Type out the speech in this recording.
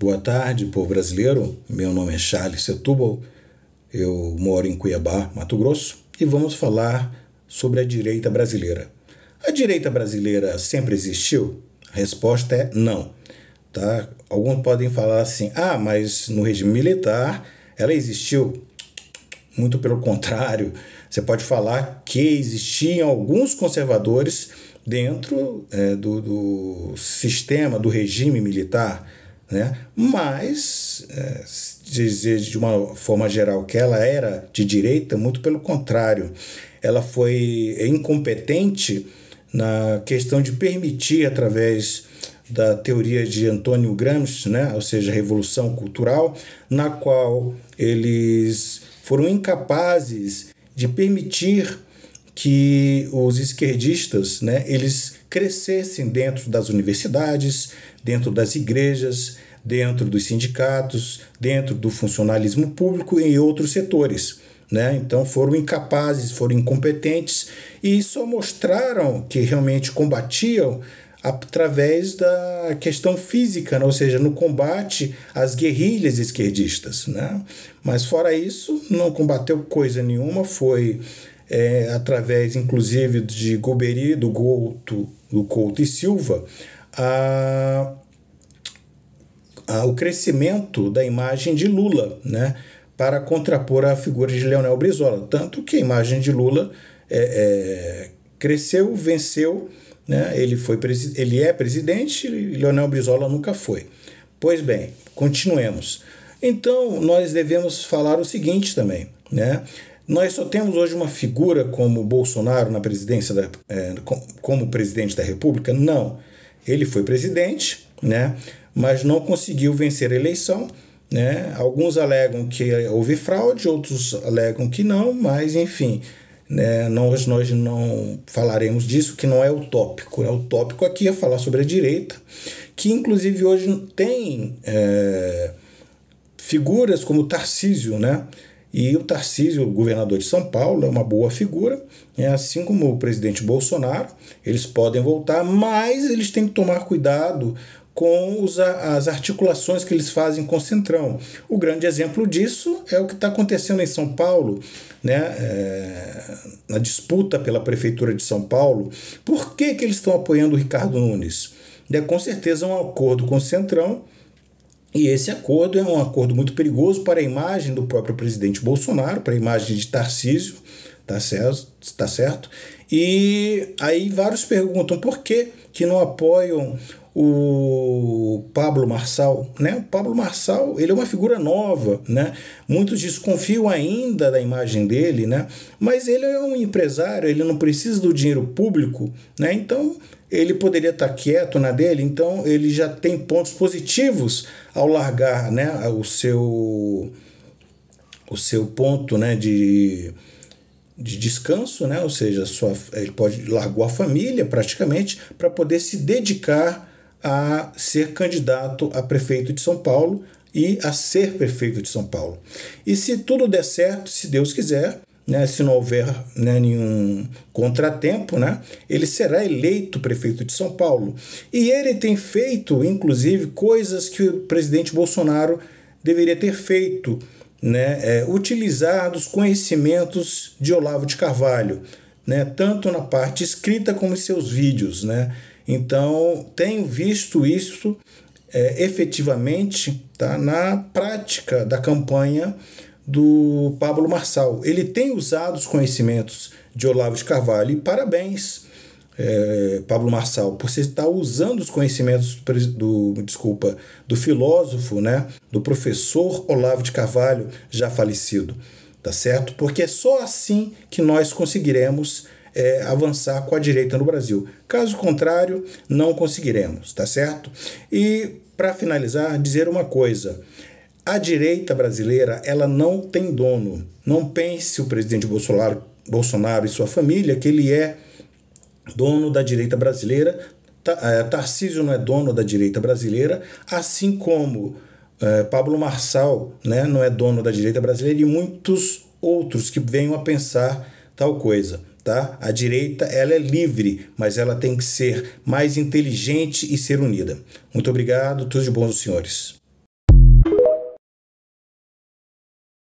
Boa tarde, povo brasileiro. Meu nome é Charles Setúbal, eu moro em Cuiabá, Mato Grosso, e vamos falar sobre a direita brasileira. A direita brasileira sempre existiu? A resposta é não. Tá? Alguns podem falar assim, mas no regime militar ela existiu. Muito pelo contrário, você pode falar que existiam alguns conservadores dentro do sistema, do regime militar, né? Mas dizer de uma forma geral que ela era de direita, muito pelo contrário. Ela foi incompetente na questão de permitir, através da teoria de Antônio Gramsci, né? Ou seja, a Revolução Cultural, na qual eles foram incapazes de permitir que os esquerdistas, né, eles crescessem dentro das universidades, dentro das igrejas, dentro dos sindicatos, dentro do funcionalismo público e em outros setores, né? Então foram incapazes, foram incompetentes e só mostraram que realmente combatiam através da questão física, né? Ou seja, no combate às guerrilhas esquerdistas, né? Mas fora isso, não combateu coisa nenhuma, foi através, inclusive, de Golbery, do Couto e Silva, o crescimento da imagem de Lula, né? Para contrapor a figura de Leonel Brizola. Tanto que a imagem de Lula cresceu, venceu, né? Ele é presidente e Leonel Brizola nunca foi. Pois bem, continuemos. Então, nós devemos falar o seguinte também, né? Nós só temos hoje uma figura como Bolsonaro na presidência como presidente da República? Não. Ele foi presidente, né? Mas não conseguiu vencer a eleição, né? Alguns alegam que houve fraude, outros alegam que não, mas enfim, né? Nós não falaremos disso, que não é o tópico. O tópico aqui é falar sobre a direita, que inclusive hoje tem figuras como Tarcísio, né? E o Tarcísio, o governador de São Paulo, é uma boa figura, assim como o presidente Bolsonaro. Eles podem voltar, mas eles têm que tomar cuidado com as articulações que eles fazem com o Centrão. O grande exemplo disso é o que está acontecendo em São Paulo, né? Na disputa pela Prefeitura de São Paulo. Por que eles estão apoiando o Ricardo Nunes? Com certeza um acordo com o Centrão, e esse acordo é um acordo muito perigoso para a imagem do próprio presidente Bolsonaro, para a imagem de Tarcísio, tá certo? E aí vários perguntam por que não apoiam o Pablo Marçal, né? O Pablo Marçal, ele é uma figura nova, né? Muitos desconfiam ainda da imagem dele, né? Mas ele é um empresário, ele não precisa do dinheiro público, né? Então ele poderia estar quieto na dele, então ele já tem pontos positivos ao largar, né, o seu ponto, né, de descanso, né? Ou seja, ele largou a família praticamente para poder se dedicar a ser candidato a prefeito de São Paulo e a ser prefeito de São Paulo. E se tudo der certo, se Deus quiser, né, se não houver, né, nenhum contratempo, né, ele será eleito prefeito de São Paulo. E ele tem feito, inclusive, coisas que o presidente Bolsonaro deveria ter feito, né, utilizar dos conhecimentos de Olavo de Carvalho, né, tanto na parte escrita como em seus vídeos, né. Então, tenho visto isso efetivamente, tá, na prática da campanha do Pablo Marçal. Ele tem usado os conhecimentos de Olavo de Carvalho, e parabéns, Pablo Marçal, por você estar usando os conhecimentos do filósofo, né, do professor Olavo de Carvalho, já falecido, tá certo? Porque é só assim que nós conseguiremos avançar com a direita no Brasil. Caso contrário, não conseguiremos, tá certo? E, para finalizar, dizer uma coisa: a direita brasileira, ela não tem dono. Não pense o presidente Bolsonaro e sua família que ele é dono da direita brasileira. Tarcísio não é dono da direita brasileira, assim como Pablo Marçal, né, não é dono da direita brasileira, e muitos outros que venham a pensar tal coisa. Tá? A direita, ela é livre, mas ela tem que ser mais inteligente e ser unida. Muito obrigado, tudo de bom aos senhores.